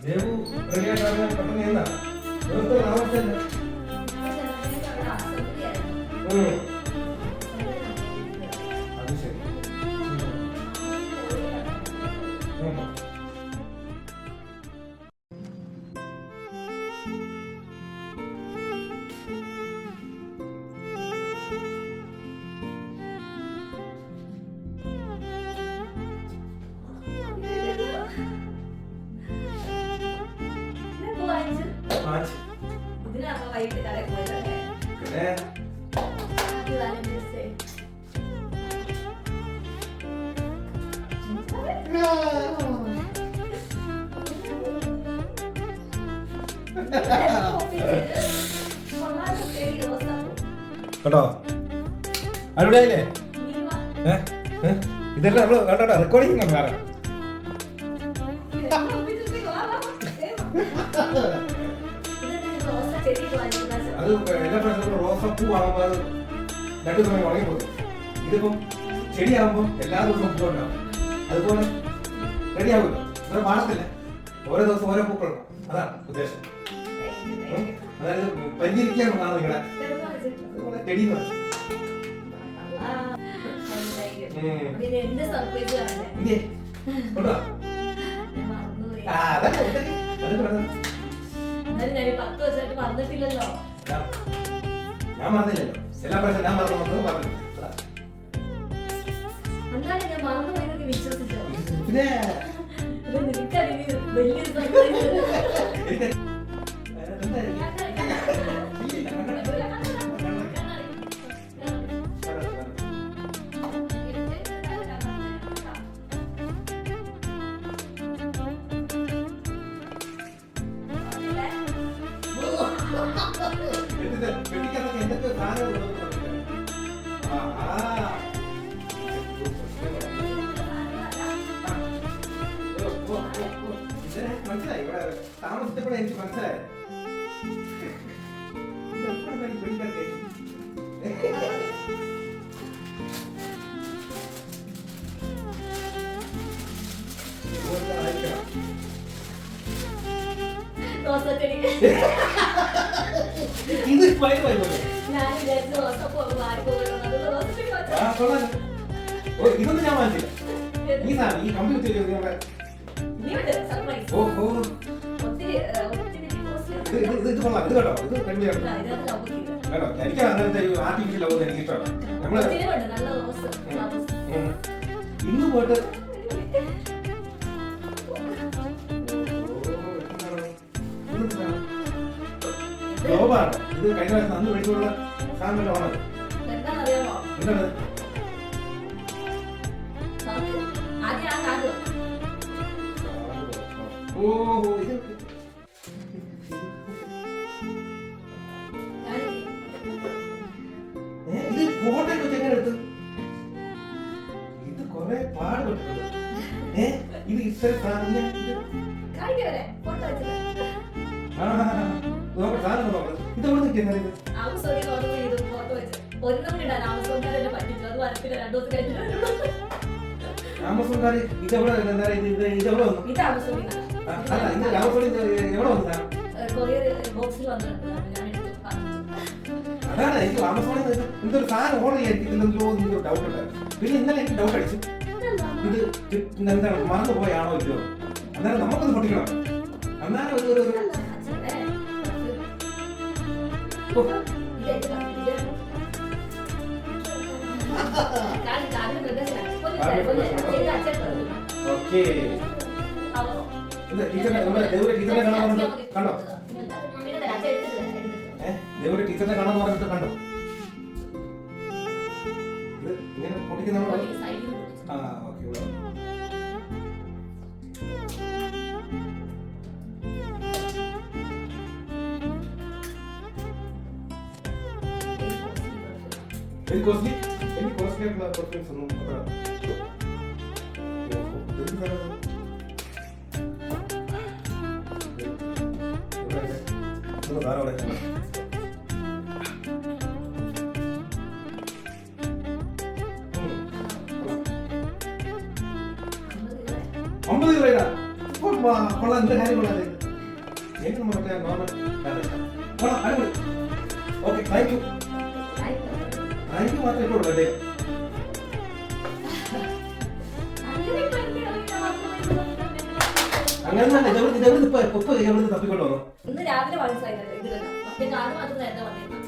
ദേവു റെഡിയായിട്ടാണ് പെട്ടെന്ന് എന്താ ദിവസത്തെ താമസിച്ചല്ലേ. അത് ശരി. കേട്ടോ അടിപൊളിയായില്ലേ? ഇതെല്ലാം നമ്മള് കേട്ടോ റെക്കോർഡിങ് ആണ് വേറെ. അത് എല്ലാ പ്രാവശ്യവും റോസപ്പൂ ആകുമ്പോൾ അത് 2 സമയം ഉണങ്ങിപ്പോകും. ഇതിപ്പം ചെടിയാകുമ്പോൾ എല്ലാ ദിവസവും പൂ ഉണ്ടാവും. അതുപോലെ റെഡിയാകുമല്ലോ. വേറെ പാടത്തില്ല, ഓരോ ദിവസം ഓരോ പൂക്കൾ. അതാണ് ഉദ്ദേശം. അതായത് പരിചരിക്കാനുള്ളതാണ് നിങ്ങളെ ചെടി. ഞാൻ മറന്നില്ലല്ലോ. എല്ലാ പ്രാവശ്യം ഞാൻ മറന്നു പറഞ്ഞു. പിന്നെ എന്തൊക്കെ സാധനങ്ങൾ മനസ്സിലായി. ഇവിടെ താമസിച്ചപ്പോഴേ എനിക്ക് മനസ്സിലായത്. ഇത് ഇതൊന്നും ഞാൻ മനസ്സില്ല. ഈ സാധനം ഈ കമ്പി കുത്തി വെക്കുന്നത് ഇത് കൊള്ളാം. ഇത് കേട്ടോ, ഇത് കേട്ടോ, എനിക്ക് അങ്ങനത്തെ ആർട്ടിഫിഷ്യൽ ആവുന്നത് എനിക്ക് ഇഷ്ടമാണ്. നമ്മള് ഇന്ന് പോയിട്ട് ഗ്ലോബാണ് ഇത്. കഴിഞ്ഞ പ്രാവശ്യം അന്ന് മേടിച്ചുള്ള സാധനം ഓണത് എന്താണ്? ഓഹോ, ഇത് ഫോട്ടോ എങ്ങനെ എടുത്തു? ഇത് കൊറേ പാടുപെട്ടിട്ടുണ്ട്. ഇത് ഇത്ര സാധനം ഇതെവിടെ നിൽക്കുന്ന ആമസോൺകാര് ഇതെവിടെ ഇതെവിടെ വന്നു? അല്ല ഇത് ആമസോൺ എവിടെ വന്നു? അതാണ് എനിക്ക് ആമസോണിൽ എന്തൊരു സാധനം ഓർഡർ ചെയ്യാതിരിക്കുന്നില്ലോ എന്നൊരു ഡൗട്ട് ഉണ്ടായിരുന്നു. പിന്നെ ഇന്നലെ എനിക്ക് ഡൗട്ട് അടിച്ചു, ഇത് എന്താണ് മറന്നു പോയാണോ ഇല്ലോ. അന്നേരം നമുക്കൊന്ന് പൊട്ടിക്കണം. അന്നേരം ഒരു ഓക്കെ. ടീച്ചറിനെ ടീച്ചറിനെ കാണാൻ കണ്ടോ? ദേവയുടെ ടീച്ചറിനെ കാണാൻ പറഞ്ഞിട്ട് കണ്ടോ? ഇത് ഇങ്ങനെ പൊട്ടിക്കുന്ന ആ ഓക്കെ. കോസ്റ്റ്ലി ആയിട്ടുള്ള പെർഫ്യൂംസ് ഒന്നും 50 രൂപ കൊള്ളാം, എന്താ കാര്യം കൊള്ളാതെ എങ്ങനെ മറ്റേ നോർമൽ കൊള്ളാം, അടിപൊളി. Okay, thank you. Thank you മാത്രമേ ഇപ്പോൾ ഉള്ളൂ. അങ്ങനെ ഇതെവിടെ ഇപ്പൊ എവിടെ തപ്പിക്കൊണ്ടു വന്നു? ഇന്ന് രാവിലെ മനസ്സിലായില്ല ഇത് കേട്ടോ. കാലം മാത്രം നേരത്തെ വന്നേക്കാം.